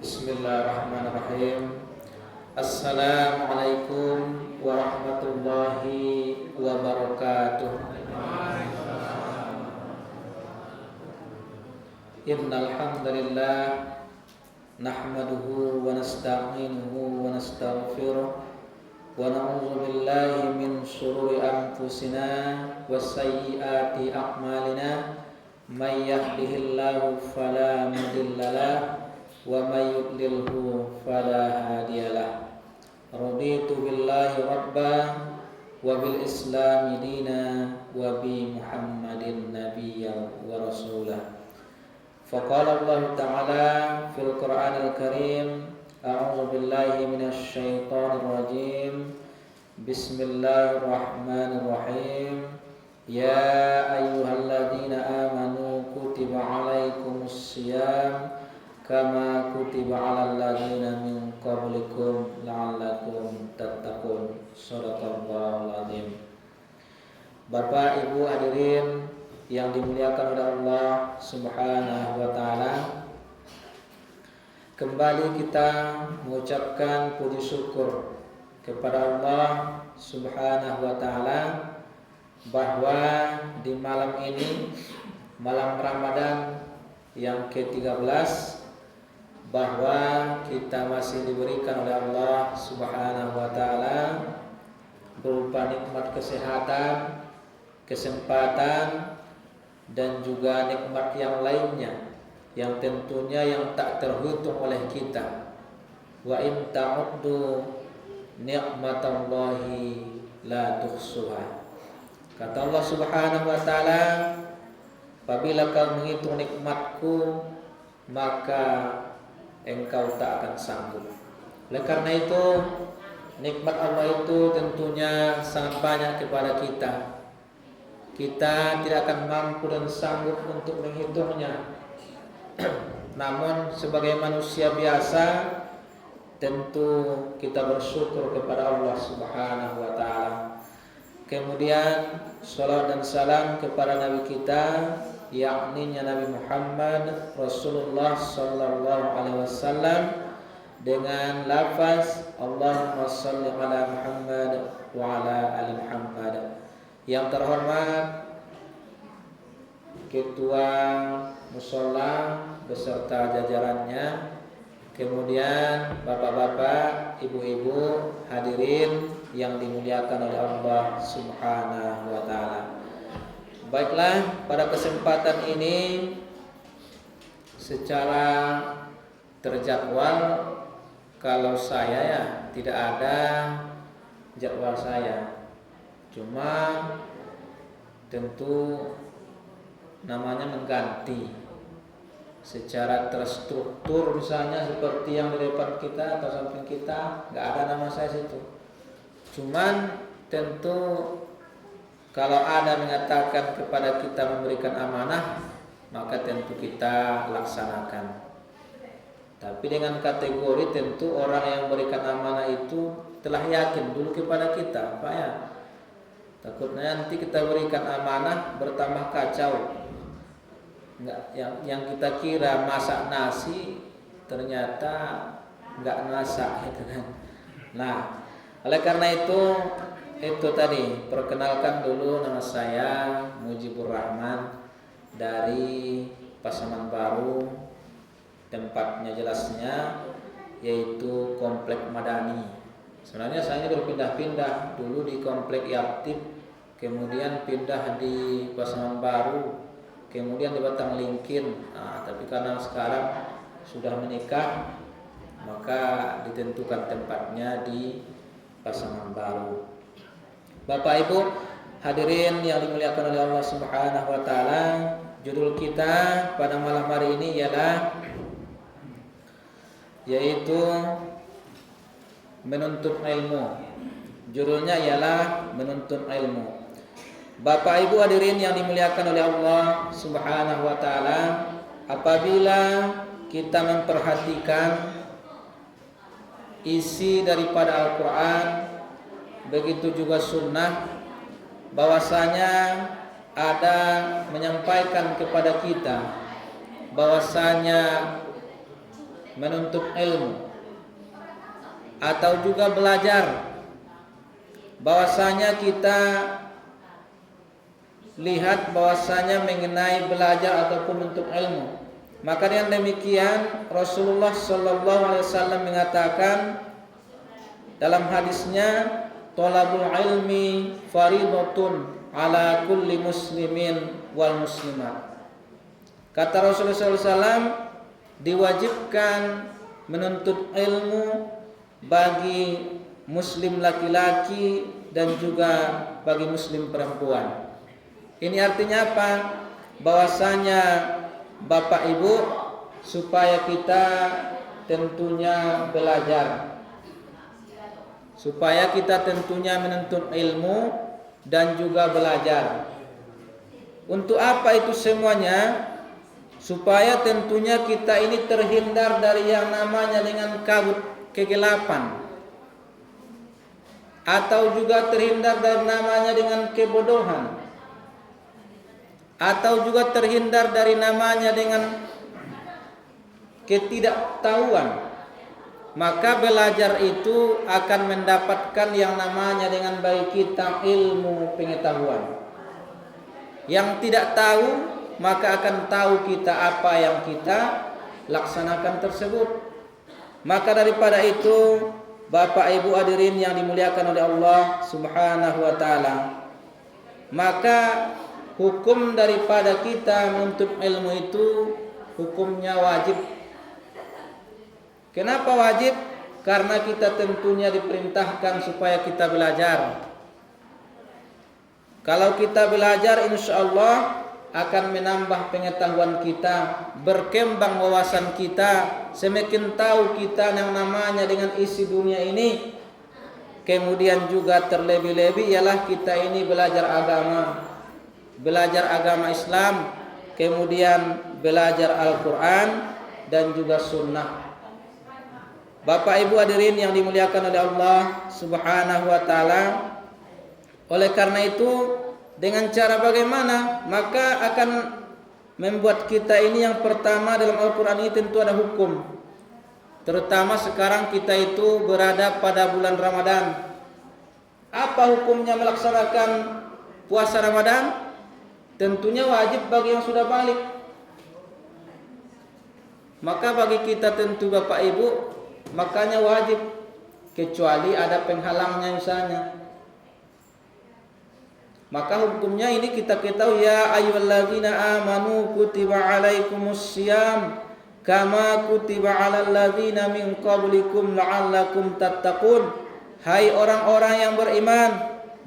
Bismillahirrahmanirrahim. Assalamualaikum warahmatullahi wabarakatuh. Innal hamdalillah nahmaduhu wa nasta'inuhu wa nastaghfiruh wa na'udzu billahi min shururi anfusina wa sayyiati a'malina may yahdihillahu fala mudhillalah wa may yudlilhu fala hadiyalah. Raditu billahi rabba wa bil islami dina wa bi Muhammadin nabiyyan wa rasulah. Faqala Allah Ta'ala fil Qur'anil Karim, a'udzu billahi minasy syaithanir rajim. Bismillahirrahmanirrahim. Ya ayyuhalladzina amanu kutiba 'alaikumus shiyam kama kutiba 'alal ladzina min qablikum la'allakum tattaqun. Shadaqallahul azim. Bapak, Ibu hadirin yang dimuliakan oleh Allah Subhanahu wa taala, kembali kita mengucapkan puji syukur kepada Allah Subhanahu wa taala bahwa di malam ini, malam Ramadan yang ke-13, bahwa kita masih diberikan oleh Allah Subhanahu wa taala berupa nikmat kesehatan, kesempatan, dan juga nikmat yang lainnya yang tentunya yang tak terhitung oleh kita. Wa in ta'uddu ni'matallahi la tuhsuha. Kata Allah Subhanahu wa taala, apabila kau menghitung nikmatku, maka engkau tak akan sanggup. Oleh karena itu, nikmat Allah itu tentunya sangat banyak kepada kita. Kita tidak akan mampu dan sanggup untuk menghitungnya. Namun sebagai manusia biasa, tentu kita bersyukur kepada Allah Subhanahu wa taala. Kemudian salawat dan salam kepada Nabi kita, yakni Nabi Muhammad Rasulullah sallallahu alaihi wasallam, dengan lafaz Allahumma shalli ala Muhammad wa ala ali Muhammad. Yang terhormat Ketua Mushola beserta jajarannya, kemudian bapak-bapak, ibu-ibu hadirin yang dimuliakan oleh Allah Subhanahu wa taala. Baiklah, pada kesempatan ini secara terjadwal, kalau saya ya tidak ada jadwal saya, cuma tentu namanya mengganti secara terstruktur, misalnya seperti yang di depan kita atau samping kita, nggak ada nama saya situ. Cuman tentu kalau ada mengatakan kepada kita memberikan amanah, maka tentu kita laksanakan. Tapi dengan kategori tentu orang yang memberikan amanah itu telah yakin dulu kepada kita, Pak ya. Takutnya nanti kita berikan amanah bertambah kacau. Enggak, yang kita kira masak nasi ternyata enggak masak, gitu kan. Nah, oleh karena itu tadi, perkenalkan dulu, nama saya Mujibur Rahman dari Pasaman Baru, tempatnya jelasnya yaitu Komplek Madani. Sebenarnya saya ini berpindah-pindah, dulu di Komplek Yaptip, kemudian pindah di Pasaman Baru, kemudian di Batang Lingkin. Tapi karena sekarang sudah menikah, maka ditentukan tempatnya di Pasaman Baru. Bapak Ibu hadirin yang dimuliakan oleh Allah Subhanahu wa taala, judul kita pada malam hari ini yaitu menuntut ilmu. Judulnya ialah menuntut ilmu. Bapak Ibu hadirin yang dimuliakan oleh Allah Subhanahu wa taala, apabila kita memperhatikan isi daripada Al-Qur'an, begitu juga sunnah, bahwasanya ada menyampaikan kepada kita bahwasanya menuntut ilmu atau juga belajar, bahwasanya kita lihat bahwasanya mengenai belajar ataupun menuntut ilmu, maka dengan demikian Rasulullah Shallallahu Alaihi Wasallam mengatakan dalam hadisnya, thalabul ilmi faridatun ala kulli muslimin wal muslimat. Kata Rasulullah SAW, diwajibkan menuntut ilmu bagi muslim laki-laki dan juga bagi muslim perempuan. Ini artinya apa? Bahwasanya Bapak Ibu, supaya kita tentunya belajar, supaya kita tentunya menuntut ilmu dan juga belajar. Untuk apa itu semuanya? Supaya tentunya kita ini terhindar dari yang namanya dengan kabut kegelapan, atau juga terhindar dari namanya dengan kebodohan, atau juga terhindar dari namanya dengan ketidaktahuan. Maka belajar itu akan mendapatkan yang namanya dengan baik kita ilmu pengetahuan. Yang tidak tahu, maka akan tahu kita apa yang kita laksanakan tersebut. Maka daripada itu, Bapak Ibu hadirin yang dimuliakan oleh Allah Subhanahu wa taala, maka hukum daripada kita menuntut ilmu itu hukumnya wajib. Kenapa wajib? Karena kita tentunya diperintahkan supaya kita belajar. Kalau kita belajar, insya Allah akan menambah pengetahuan kita, berkembang wawasan kita, semakin tahu kita yang namanya dengan isi dunia ini. Kemudian juga terlebih-lebih ialah kita ini belajar agama Islam, kemudian belajar Al-Quran dan juga sunnah. Bapak Ibu hadirin yang dimuliakan oleh Allah Subhanahu wa taala, oleh karena itu dengan cara bagaimana? Maka akan membuat kita ini yang pertama dalam Al-Quran ini tentu ada hukum. Terutama sekarang kita itu berada pada bulan Ramadan. Apa hukumnya melaksanakan puasa Ramadan? Tentunya wajib bagi yang sudah balik. Maka bagi kita tentu Bapak Ibu, makanya wajib, kecuali ada penghalangnya misalnya. Maka hukumnya ini kita ketahui, ya ayyuhalladzina amanu kutiba alaikumussyiyam kama kutiba alal ladzina min qablikum la'allakum tattaqun. Hai orang-orang yang beriman,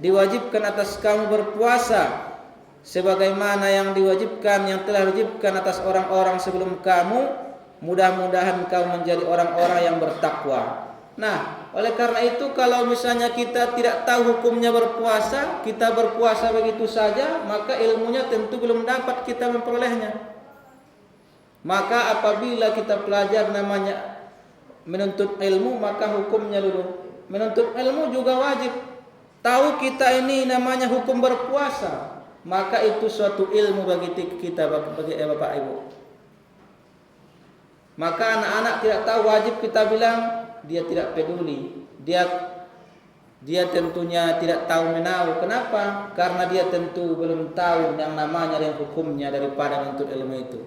diwajibkan atas kamu berpuasa sebagaimana yang telah diwajibkan atas orang-orang sebelum kamu, mudah-mudahan kamu menjadi orang-orang yang bertakwa. Nah, oleh karena itu kalau misalnya kita tidak tahu hukumnya berpuasa, kita berpuasa begitu saja, maka ilmunya tentu belum dapat kita memperolehnya. Maka apabila kita belajar namanya menuntut ilmu, maka hukumnya dulu. Menuntut ilmu juga wajib. Tahu kita ini namanya hukum berpuasa, maka itu suatu ilmu bagi kita, bagi Bapak Ibu. Maka anak-anak tidak tahu, wajib kita bilang, dia tidak peduli. Dia tentunya tidak tahu menahu. Kenapa? Karena dia tentu belum tahu yang namanya dan hukumnya daripada menuntut ilmu itu.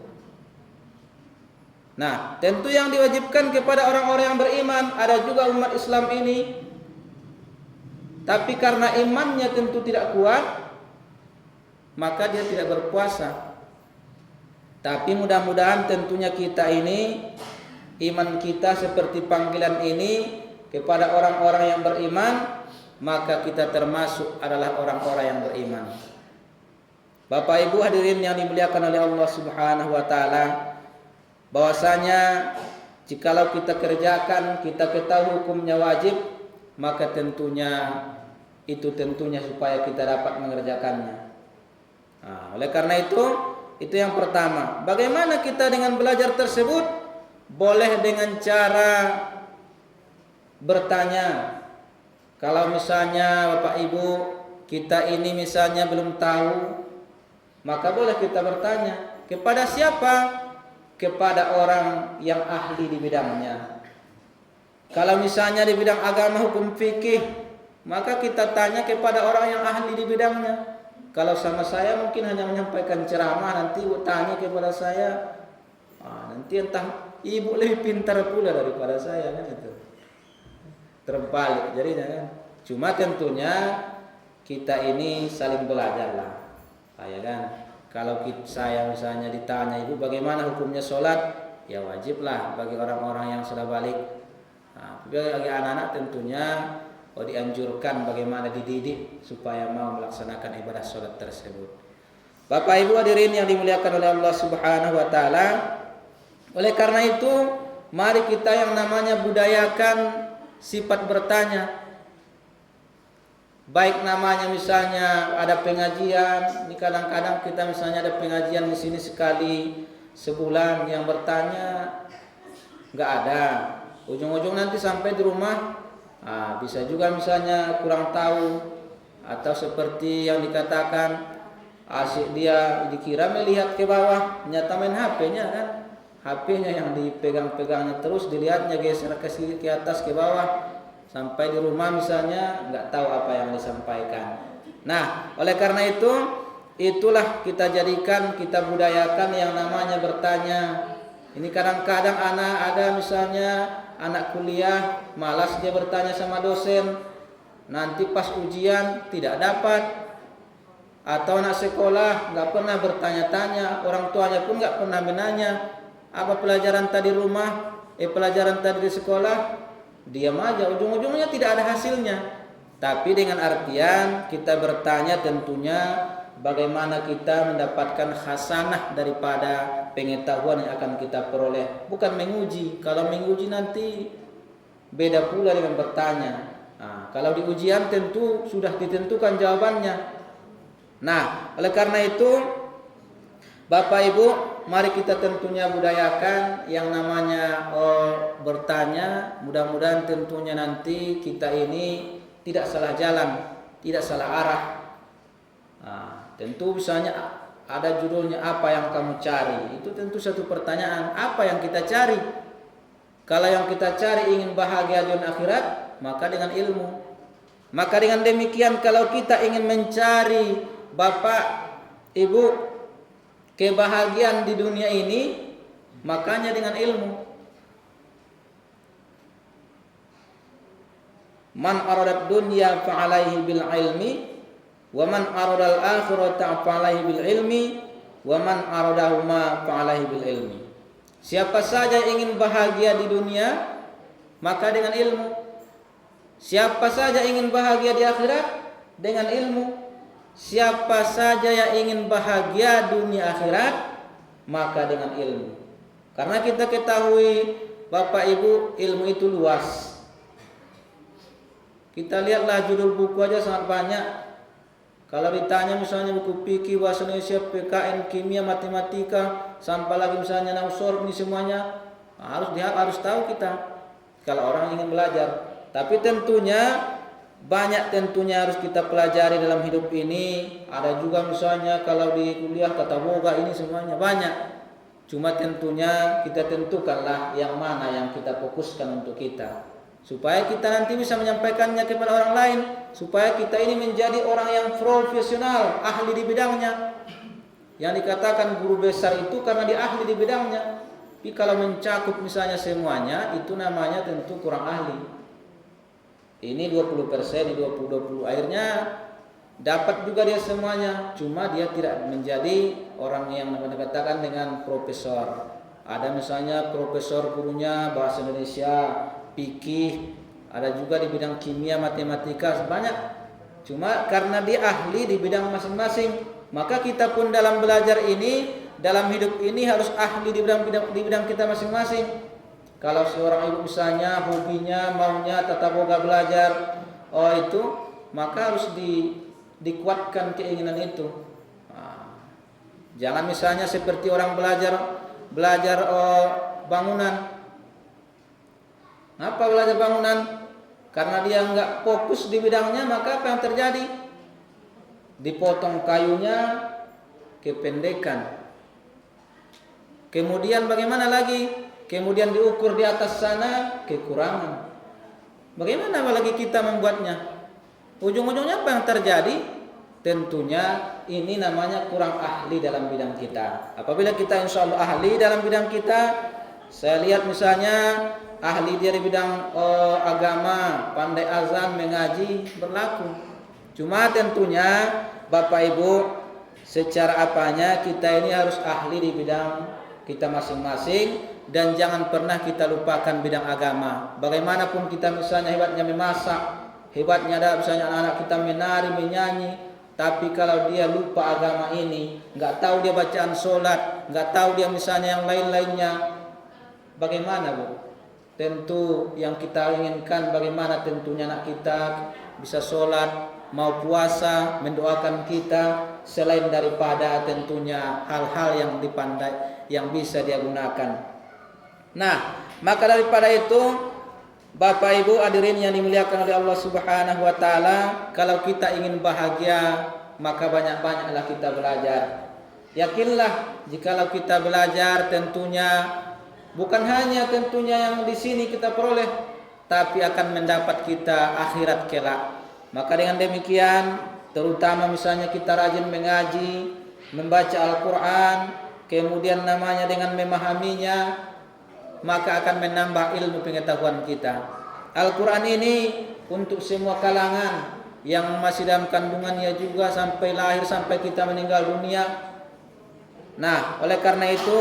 Nah, tentu yang diwajibkan kepada orang-orang yang beriman, ada juga umat Islam ini. Tapi karena imannya tentu tidak kuat, maka dia tidak berpuasa. Tapi mudah-mudahan tentunya kita ini, iman kita seperti panggilan ini kepada orang-orang yang beriman, maka kita termasuk adalah orang-orang yang beriman. Bapak Ibu hadirin yang dimuliakan oleh Allah Subhanahu wa taala, bahwasanya jikalau kita kerjakan, kita ketahui hukumnya wajib, maka tentunya supaya kita dapat mengerjakannya. Nah, oleh karena itu yang pertama. Bagaimana kita dengan belajar tersebut? Boleh dengan cara bertanya. Kalau misalnya Bapak Ibu kita ini misalnya belum tahu, maka boleh kita bertanya. Kepada siapa? kepada orang yang ahli di bidangnya. Kalau misalnya di bidang agama hukum fikih, maka kita tanya kepada orang yang ahli di bidangnya. Kalau sama saya mungkin hanya menyampaikan ceramah, nanti ibu tanya kepada saya, nanti entah ibu lebih pintar pula daripada saya kan itu. Terbalik jadinya kan. Cuma tentunya kita ini saling belajar lah, ya kan. Kalau saya misalnya ditanya ibu bagaimana hukumnya sholat, ya wajiblah bagi orang-orang yang sudah balik. Bagi anak-anak tentunya dianjurkan bagaimana dididik supaya mau melaksanakan ibadah sholat tersebut. Bapak Ibu hadirin yang dimuliakan oleh Allah Subhanahu wa taala, oleh karena itu mari kita yang namanya budayakan sifat bertanya. Baik namanya misalnya ada pengajian, ini kadang-kadang kita misalnya ada pengajian di sini sekali sebulan, yang bertanya nggak ada. Ujung-ujung nanti sampai di rumah, bisa juga misalnya kurang tahu, atau seperti yang dikatakan asik dia dikira melihat ke bawah, nyata main HP-nya kan, HP-nya yang dipegang-pegangnya terus dilihatnya geser ke atas ke bawah. Sampai di rumah misalnya nggak tahu apa yang disampaikan. Nah, oleh karena itu, itulah kita jadikan, kita budayakan yang namanya bertanya. Ini kadang-kadang anak ada misalnya anak kuliah malas dia bertanya sama dosen, nanti pas ujian tidak dapat. Atau anak sekolah nggak pernah bertanya-tanya, orang tuanya pun nggak pernah menanya apa pelajaran tadi rumah, pelajaran tadi di sekolah. Diam aja, ujung-ujungnya tidak ada hasilnya. Tapi dengan artian kita bertanya tentunya bagaimana kita mendapatkan hasanah daripada pengetahuan yang akan kita peroleh, bukan menguji. Kalau menguji nanti beda pula dengan bertanya. Kalau di ujian tentu sudah ditentukan jawabannya. Nah, oleh karena itu Bapak Ibu, mari kita tentunya budayakan yang namanya bertanya. Mudah-mudahan tentunya nanti kita ini tidak salah jalan, tidak salah arah. Tentu misalnya ada judulnya apa yang kamu cari, itu tentu satu pertanyaan, apa yang kita cari. Kalau yang kita cari ingin bahagia dunia akhirat, maka dengan ilmu. Maka dengan demikian kalau kita ingin mencari Bapak Ibu kebahagiaan di dunia ini, makanya dengan ilmu. Man aradat dunya fa'alaihi bil ilmi, wa man aradal akhirata fa'alaihi bil ilmi, wa man aradahuma fa'alaihi bil ilmi. Siapa saja ingin bahagia di dunia, maka dengan ilmu. Siapa saja ingin bahagia di akhirat, dengan ilmu. Siapa saja yang ingin bahagia dunia akhirat, maka dengan ilmu. Karena kita ketahui Bapak Ibu, ilmu itu luas. Kita lihatlah judul buku aja sangat banyak. Kalau ditanya misalnya buku fikih, bahasa Indonesia, PKN, kimia, matematika, sampai lagi misalnya nausor, ini semuanya harus tahu kita kalau orang ingin belajar. Tapi tentunya banyak harus kita pelajari dalam hidup ini. Ada juga misalnya kalau di kuliah tata boga, ini semuanya banyak. Cuma tentunya kita tentukanlah yang mana yang kita fokuskan untuk kita, supaya kita nanti bisa menyampaikannya kepada orang lain, supaya kita ini menjadi orang yang profesional, ahli di bidangnya. Yang dikatakan guru besar itu karena dia ahli di bidangnya. Tapi kalau mencakup misalnya semuanya, itu namanya tentu kurang ahli. Ini 20%, ini 20, akhirnya dapat juga dia semuanya, cuma dia tidak menjadi orang yang dikatakan dengan profesor. Ada misalnya profesor gurunya bahasa Indonesia, fikih, ada juga di bidang kimia, matematika, banyak. Cuma karena dia ahli di bidang masing-masing, maka kita pun dalam belajar ini, dalam hidup ini harus ahli di bidang kita masing-masing. Kalau seorang ibu misalnya hobinya, maunya tata boga belajar, itu maka harus dikuatkan keinginan itu. Jangan misalnya seperti orang belajar bangunan. Ngapa belajar bangunan? Karena dia nggak fokus di bidangnya, maka apa yang terjadi? Dipotong kayunya kependekan, Kemudian bagaimana lagi? Kemudian diukur di atas sana kekurangan. Bagaimana lagi kita membuatnya? Ujung-ujungnya apa yang terjadi? Tentunya ini namanya kurang ahli dalam bidang kita. Apabila kita insya Allah ahli dalam bidang kita, saya lihat misalnya ahli dari bidang agama, pandai azan, mengaji, berlaku. Cuma tentunya Bapak Ibu, secara apanya kita ini harus ahli di bidang kita masing-masing, dan jangan pernah kita lupakan bidang agama. Bagaimanapun kita misalnya hebatnya memasak, hebatnya ada misalnya anak-anak kita menari, menyanyi, tapi kalau dia lupa agama ini, nggak tahu dia bacaan sholat, nggak tahu dia misalnya yang lain-lainnya, bagaimana Bu? Tentu yang kita inginkan bagaimana tentunya anak kita bisa sholat, mau puasa, mendoakan kita, selain daripada tentunya hal-hal yang dipandai, yang bisa dia gunakan. Nah, maka daripada itu, Bapak Ibu hadirin yang dimuliakan oleh Allah Subhanahu wa taala, kalau kita ingin bahagia, maka banyak-banyaklah kita belajar. Yakinlah jikalau kita belajar tentunya bukan hanya tentunya yang di sini kita peroleh, tapi akan mendapat kita akhirat kelak. Maka dengan demikian, terutama misalnya kita rajin mengaji, membaca Al-Qur'an, kemudian namanya dengan memahaminya, maka akan menambah ilmu pengetahuan kita. Al-Quran ini untuk semua kalangan, yang masih dalam kandungannya juga sampai lahir, sampai kita meninggal dunia. Nah, oleh karena itu,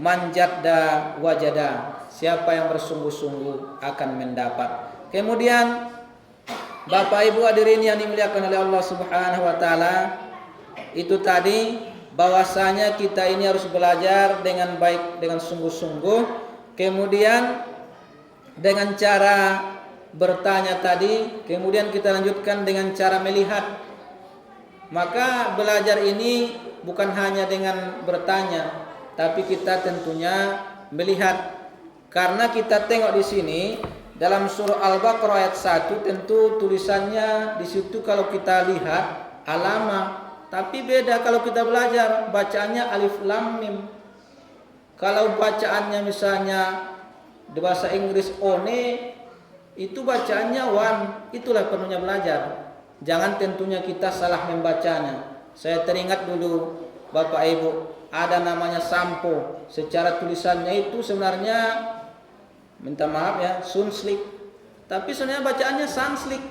manjadda wajada, siapa yang bersungguh-sungguh akan mendapat. Kemudian Bapak Ibu hadirin yang dimuliakan oleh Allah Subhanahu wa taala, itu tadi bahwasanya kita ini harus belajar dengan baik, dengan sungguh-sungguh. Kemudian dengan cara bertanya tadi, kemudian kita lanjutkan dengan cara melihat. Maka belajar ini bukan hanya dengan bertanya, tapi kita tentunya melihat. Karena kita tengok di sini dalam surah Al-Baqarah ayat 1, tentu tulisannya di situ kalau kita lihat alama, tapi beda kalau kita belajar, bacaannya alif lam mim. Kalau bacaannya misalnya di bahasa Inggris one, itu bacaannya one. Itulah perlunya belajar. Jangan tentunya kita salah membacanya. Saya teringat dulu Bapak Ibu, ada namanya sampo. Secara tulisannya itu sebenarnya, minta maaf ya, sunslik. Tapi sebenarnya bacaannya sanslik.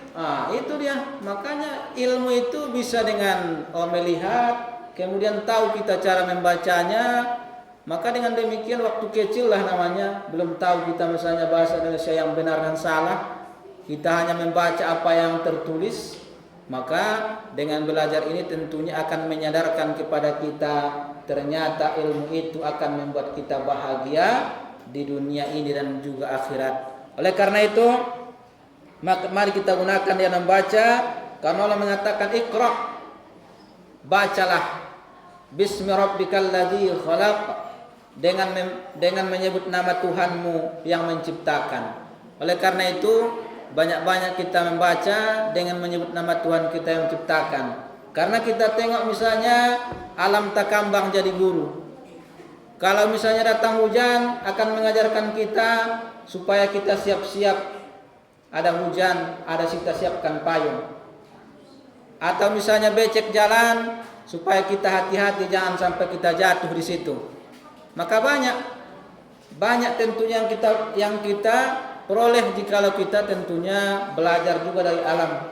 Itu dia. Makanya ilmu itu bisa dengan melihat, kemudian tahu kita cara membacanya. Maka dengan demikian waktu kecil lah namanya, belum tahu kita misalnya bahasa Indonesia yang benar dan salah, kita hanya membaca apa yang tertulis. Maka dengan belajar ini tentunya akan menyadarkan kepada kita, ternyata ilmu itu akan membuat kita bahagia di dunia ini dan juga akhirat. Oleh karena itu, mari kita gunakan dia membaca, karena Allah mengatakan Iqra, bacalah bismi rabbikal ladzi khalaq, dengan menyebut nama Tuhanmu yang menciptakan. Oleh karena itu, banyak-banyak kita membaca dengan menyebut nama Tuhan kita yang menciptakan. Karena kita tengok misalnya alam takambang jadi guru. Kalau misalnya datang hujan, akan mengajarkan kita supaya kita siap-siap, ada hujan, ada kita siapkan payung. Atau misalnya becek jalan, supaya kita hati-hati jangan sampai kita jatuh di situ. Maka banyak tentunya yang kita peroleh jikalau kita tentunya belajar juga dari alam.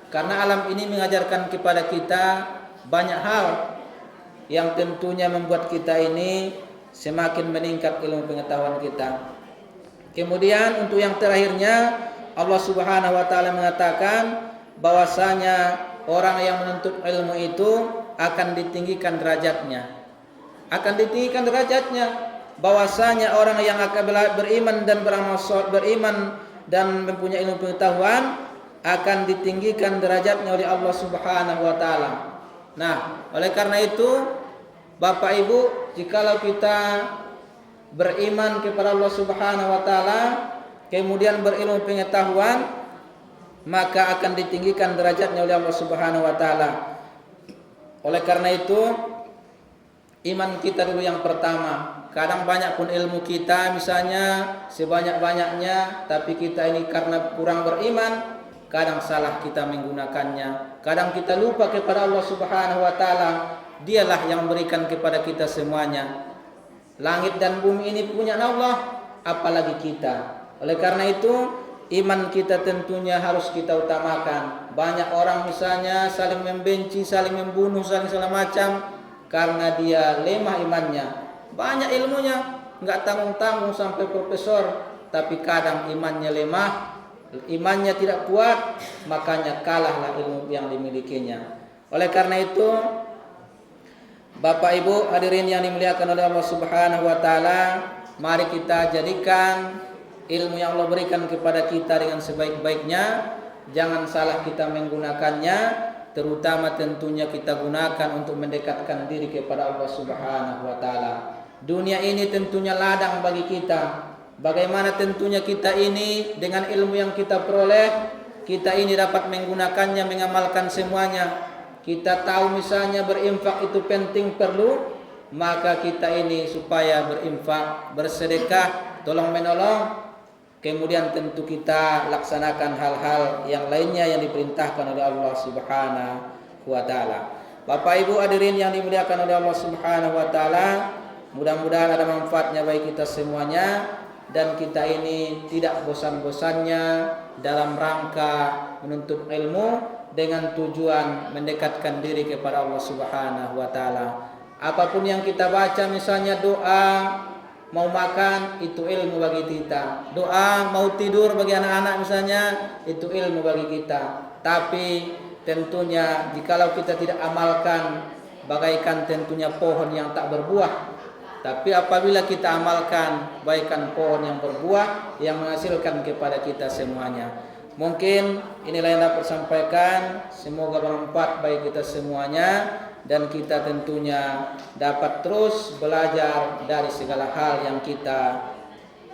Karena alam ini mengajarkan kepada kita banyak hal yang tentunya membuat kita ini semakin meningkat ilmu pengetahuan kita. Kemudian untuk yang terakhirnya, Allah Subhanahu wa taala mengatakan bahwasanya orang yang menuntut ilmu itu akan ditinggikan derajatnya. Akan ditinggikan derajatnya, bahwasanya orang yang akan beriman dan beramal saleh, beriman dan mempunyai ilmu pengetahuan, akan ditinggikan derajatnya oleh Allah Subhanahu wa taala. Nah, oleh karena itu Bapak Ibu, jikalau kita beriman kepada Allah Subhanahu wa taala, kemudian berilmu pengetahuan, maka akan ditinggikan derajatnya oleh Allah Subhanahu wa taala. Oleh karena itu, iman kita dulu yang pertama. Kadang banyak pun ilmu kita misalnya sebanyak-banyaknya, tapi kita ini karena kurang beriman, kadang salah kita menggunakannya. Kadang kita lupa kepada Allah Subhanahu wa taala. Dialah yang memberikan kepada kita semuanya. Langit dan bumi ini punya Allah, apalagi kita. Oleh karena itu, iman kita tentunya harus kita utamakan. Banyak orang misalnya saling membenci, saling membunuh, saling segala macam karena dia lemah imannya. Banyak ilmunya, enggak tanggung-tanggung sampai profesor, tapi kadang imannya lemah, imannya tidak kuat, makanya kalahlah ilmu yang dimilikinya. Oleh karena itu, Bapak Ibu hadirin yang dimuliakan oleh Allah Subhanahu wa taala, mari kita jadikan ilmu yang Allah berikan kepada kita dengan sebaik-baiknya. Jangan salah kita menggunakannya, terutama tentunya kita gunakan untuk mendekatkan diri kepada Allah Subhanahu wa taala. Dunia ini tentunya ladang bagi kita. Bagaimana tentunya kita ini dengan ilmu yang kita peroleh, kita ini dapat menggunakannya, mengamalkan semuanya. Kita tahu misalnya berinfak itu penting, perlu, maka kita ini supaya berinfak, bersedekah, tolong menolong. Kemudian tentu kita laksanakan hal-hal yang lainnya yang diperintahkan oleh Allah Subhanahu wa taala. Bapak Ibu hadirin yang dimuliakan oleh Allah Subhanahu wa taala, mudah-mudahan ada manfaatnya bagi kita semuanya dan kita ini tidak bosan-bosannya dalam rangka menuntut ilmu dengan tujuan mendekatkan diri kepada Allah Subhanahu wa taala. Apapun yang kita baca, misalnya doa mau makan, itu ilmu bagi kita. Doa mau tidur bagi anak-anak misalnya, itu ilmu bagi kita. Tapi tentunya jikalau kita tidak amalkan, bagaikan tentunya pohon yang tak berbuah. Tapi apabila kita amalkan, bagaikan pohon yang berbuah, yang menghasilkan kepada kita semuanya. Mungkin inilah yang dapat sampaikan. Semoga bermanfaat bagi kita semuanya, dan kita tentunya dapat terus belajar dari segala hal yang kita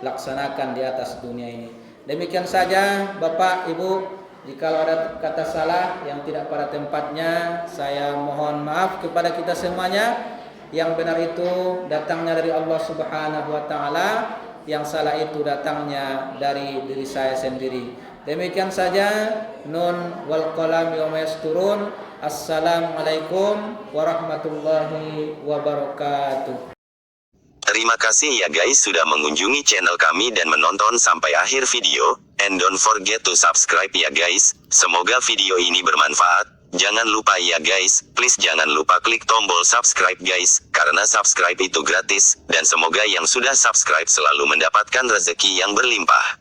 laksanakan di atas dunia ini. Demikian saja Bapak Ibu, jika ada kata salah yang tidak pada tempatnya, saya mohon maaf kepada kita semuanya. Yang benar itu datangnya dari Allah Subhanahu wa taala, yang salah itu datangnya dari diri saya sendiri. Demikian saja. Nun wal qalami wa ma yasturun. Assalamualaikum warahmatullahi wabarakatuh. Terima kasih ya guys sudah mengunjungi channel kami dan menonton sampai akhir video. And don't forget to subscribe ya guys. Semoga video ini bermanfaat. Jangan lupa ya guys, please jangan lupa klik tombol subscribe guys, karena subscribe itu gratis. Dan semoga yang sudah subscribe selalu mendapatkan rezeki yang berlimpah.